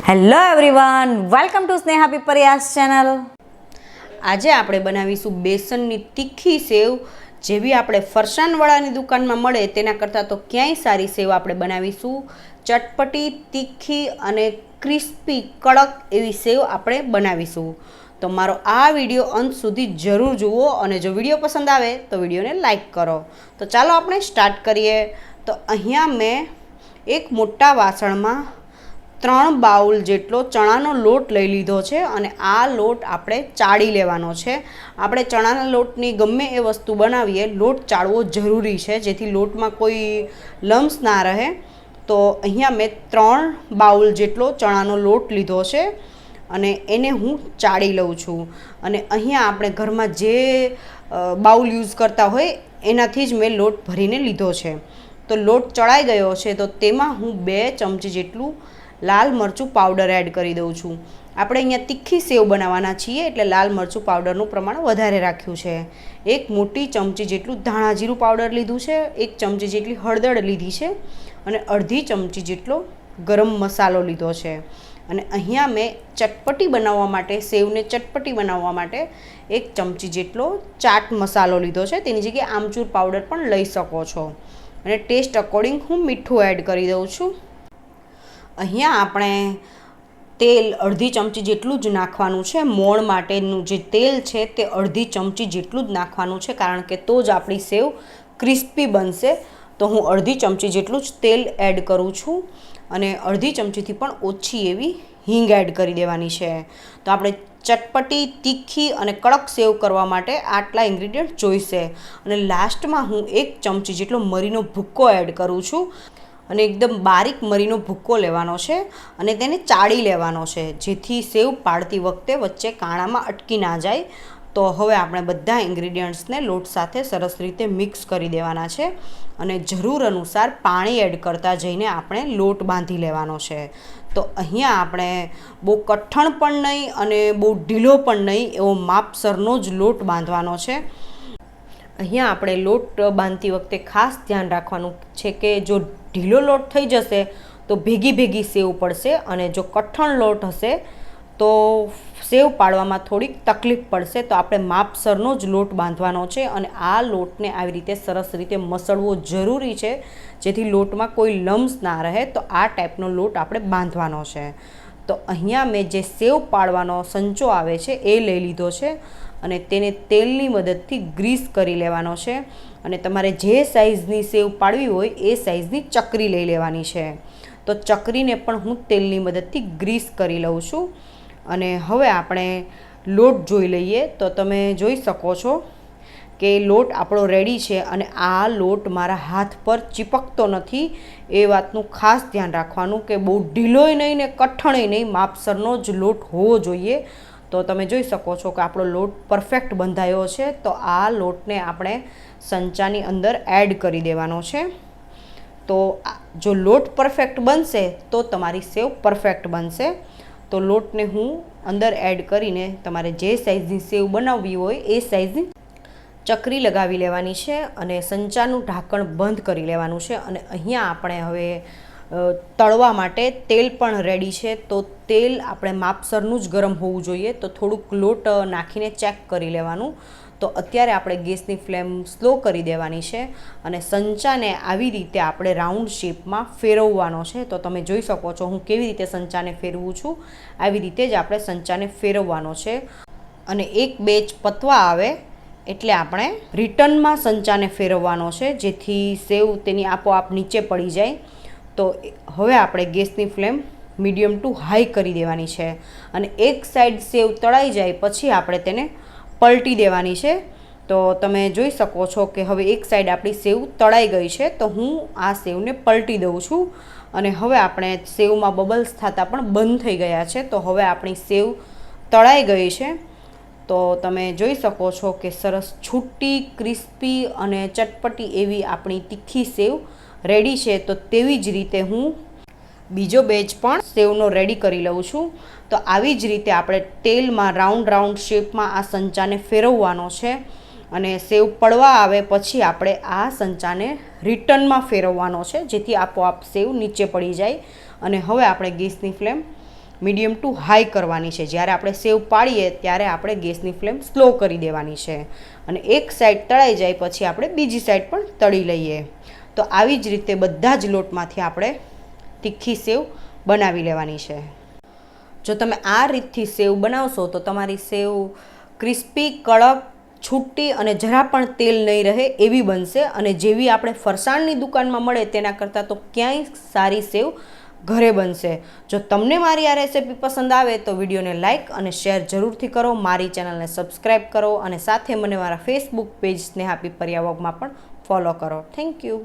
Hello everyone, welcome to Sneha Pipariya channel. આજે આપણે બનાવીશું બેસનની તીખી સેવ, જેવી આપણે ફરસાણવાળાની દુકાનમાં મળે તેના કરતાં તો ક્યાંય સારી સેવ આપણે બનાવીશું। ચટપટી, તીખી અને ક્રિસ્પી કડક એવી સેવ આપણે બનાવીશું। તો મારો આ વિડીયો અંત સુધી જરૂર જુઓ અને જો વિડીયો પસંદ આવે તો વિડીયોને લાઈક કરો। તો ચાલો આપણે સ્ટાર્ટ કરીએ। તો અહીંયા મેં એક મોટા વાસણમાં 3 બાઉલ જેટલો ચણાનો લોટ લઈ લીધો છે અને આ લોટ આપણે ચાળી લેવાનો છે। આપણે ચણાના લોટની ગમે એ વસ્તુ બનાવીએ, લોટ ચાળવો જરૂરી છે જેથી લોટમાં કોઈ લમ્સ ના રહે। તો અહીંયા મેં 3 બાઉલ જેટલો ચણાનો લોટ લીધો છે અને એને હું ચાળી લઉં છું। અને અહીંયા આપણે ઘરમાં જે બાઉલ યુઝ કરતા હોય એનાથી જ મેં લોટ ભરીને લીધો છે। તો લોટ ચડાઈ ગયો છે તો તેમાં હું 2 ચમચી જેટલું લાલ મરચું પાવડર એડ કરી દઉં છું। આપણે અહીંયા તીખી સેવ બનાવવાના છીએ એટલે લાલ મરચું પાવડરનું પ્રમાણ વધારે રાખ્યું છે। 1 મોટી ચમચી જેટલું ધાણા જીરું પાવડર લીધું છે, 1 ચમચી જેટલી હળદર લીધી છે અને અડધી ચમચી જેટલો ગરમ મસાલો લીધો છે। અને અહીંયા મેં ચટપટી બનાવવા માટે, સેવને ચટપટી બનાવવા માટે 1 ચમચી જેટલો ચાટ મસાલો લીધો છે। તેની જગ્યાએ આમચૂર પાવડર પણ લઈ શકો છો અને ટેસ્ટ અકોર્ડિંગ હું મીઠું એડ કરી દઉં છું। અહીંયા આપણે તેલ અડધી ચમચી જેટલું જ નાખવાનું છે। મોણ માટેનું જે તેલ છે તે અડધી ચમચી જેટલું જ નાખવાનું છે, કારણ કે તો જ આપણી સેવ ક્રિસ્પી બનશે। તો હું અડધી ચમચી જેટલું જ તેલ એડ કરું છું અને અડધી ચમચીથી પણ ઓછી એવી હિંગ એડ કરી દેવાની છે। તો આપણે ચટપટી, તીખી અને કડક સેવ કરવા માટે આટલા ઇન્ગ્રીડિયન્ટ જોઈશે। અને લાસ્ટમાં હું 1 ચમચી જેટલો મરીનો ભૂક્કો એડ કરું છું અને એકદમ બારીક મરીનો ભૂક્કો લેવાનો છે અને તેને ચાળી લેવાનો છે, જેથી સેવ પાડતી વખતે વચ્ચે કાણામાં અટકી ના જાય। તો હવે આપણે બધા ઇન્ગ્રીડિયન્ટ્સને લોટ સાથે સરસ રીતે મિક્સ કરી દેવાના છે અને જરૂર અનુસાર પાણી એડ કરતા જઈને આપણે લોટ બાંધી લેવાનો છે। તો અહીંયા આપણે બહુ કઠણ પણ નહીં અને બહુ ઢીલો પણ નહીં, એવો માપસરનો જ લોટ બાંધવાનો છે। અહીંયા આપણે લોટ બાંધતી વખતે ખાસ ધ્યાન રાખવાનું છે કે જો ઢીલો લોટ થઈ જશે તો ભેગી સેવ પડશે અને જો કઠણ લોટ હશે તો સેવ પાડવામાં થોડીક તકલીફ પડશે। તો આપણે માપસરનો જ લોટ બાંધવાનો છે અને આ લોટને આવી રીતે સરસ રીતે મસળવો જરૂરી છે, જેથી લોટમાં કોઈ લમ્સ ના રહે। તો આ ટાઈપનો લોટ આપણે બાંધવાનો છે। તો અહીંયા મેં જે સેવ પાડવાનો સંચો આવે છે એ લઈ લીધો છે અને તેને તેલની મદદથી ગ્રીસ કરી લેવાનો છે અને તમારે જે સાઇઝની સેવ પાડવી હોય એ સાઇઝની ચકરી લઈ લેવાની છે। તો ચકરીને પણ હું તેલની મદદથી ગ્રીસ કરી લઉં છું અને હવે આપણે લોટ જોઈ લઈએ। તો તમે જોઈ શકો છો કે લોટ આપણો રેડી છે અને આ લોટ મારા હાથ પર ચીપકતો નથી, એ વાતનું ખાસ ધ્યાન રાખવાનું કે બહુ ઢીલોય નહીં ને કઠણય નહીં, માપસરનો જ લોટ હોવો જોઈએ। તો તમે જોઈ શકો છો કે આપણો લોટ પરફેક્ટ બંધાયો છે। તો આ લોટને આપણે સંચાની અંદર એડ કરી દેવાનો છે। તો જો લોટ પરફેક્ટ બનશે તો તમારી સેવ પરફેક્ટ બનશે। તો લોટને હું અંદર એડ કરીને તમારે જે સાઇઝની સેવ બનાવવી હોય એ સાઇઝની ચકરી લગાવી લેવાની છે અને સંચાનું ઢાંકણ બંધ કરી લેવાનું છે। અને અહીંયા આપણે હવે તળવા માટે તેલ પણ રેડી છે। તો તેલ આપણે માપસરનું જ ગરમ હોવું જોઈએ। તો થોડુંક લોટ નાખીને ચેક કરી લેવાનું। તો અત્યારે આપણે ગેસની ફ્લેમ સ્લો કરી દેવાની છે અને સંચાને આવી રીતે આપણે રાઉન્ડ શેપમાં ફેરવવાનો છે। તો તમે જોઈ શકો છો હું કેવી રીતે સંચાને ફેરવું છું, આવી રીતે જ આપણે સંચાને ફેરવવાનો છે। અને એક બેચ પતવા આવે એટલે આપણે રિટર્નમાં સંચાને ફેરવવાનો છે, જેથી સેવ તેની આપોઆપ નીચે પડી જાય। તો હવે આપણે ગેસની ફ્લેમ મીડિયમ ટુ હાઈ કરી દેવાની છે અને એક સાઈડ સેવ તળાઈ જાય પછી આપણે તેને પલટી દેવાની છે। તો તમે જોઈ શકો છો કે હવે એક સાઈડ આપણી સેવ તળાઈ ગઈ છે। તો હું આ સેવને પલટી દઉં છું અને હવે આપણે સેવમાં બબલ્સ થતા પણ બંધ થઈ ગયા છે। તો હવે આપણી સેવ તળાઈ ગઈ છે। તો તમે જોઈ શકો છો કે સરસ છૂટી, ક્રિસ્પી અને ચટપટી એવી આપણી તીખી સેવ રેડી છે। તો તેવી જ રીતે હું બીજો બેચ પણ સેવનો રેડી કરી લઉં છું। તો આવી જ રીતે આપણે તેલમાં રાઉન્ડ શેપમાં આ સંચાને ફેરવવાનો છે અને સેવ પડવા આવે પછી આપણે આ સંચાને રિટર્નમાં ફેરવવાનો છે, જેથી આપોઆપ સેવ નીચે પડી જાય। અને હવે આપણે ગેસની ફ્લેમ મીડિયમ ટુ હાઈ કરવાની છે. જ્યારે આપણે સેવ પાડીએ ત્યારે આપણે ગેસની ફ્લેમ સ્લો કરી દેવાની છે અને એક સાઈડ તળાઈ જાય પછી આપણે બીજી સાઈડ પણ તળી લઈએ. તો આવી જ રીતે બધા જ લોટમાંથી આપણે તીખી સેવ બનાવી લેવાની છે. જો તમે આ રીતથી સેવ બનાવશો તો તમારી સેવ ક્રિસ્પી, કડક, છૂટી અને જરા પણ તેલ નહીં રહે એવી બનશે અને જેવી આપણે ફરસાણની દુકાનમાં મળે તેના કરતાં તો ક્યાંય સારી સેવ ઘરે બનશે. જો તમને મારી આ રેસિપી પસંદ આવે તો વિડીયોને લાઇક અને શેર જરૂરથી કરો, મારી ચેનલને સબસ્ક્રાઈબ કરો અને સાથે મને મારા ફેસબુક પેજ સ્નેહા પીપરિયા વ્લોગમાં પણ ફોલો કરો. Thank you.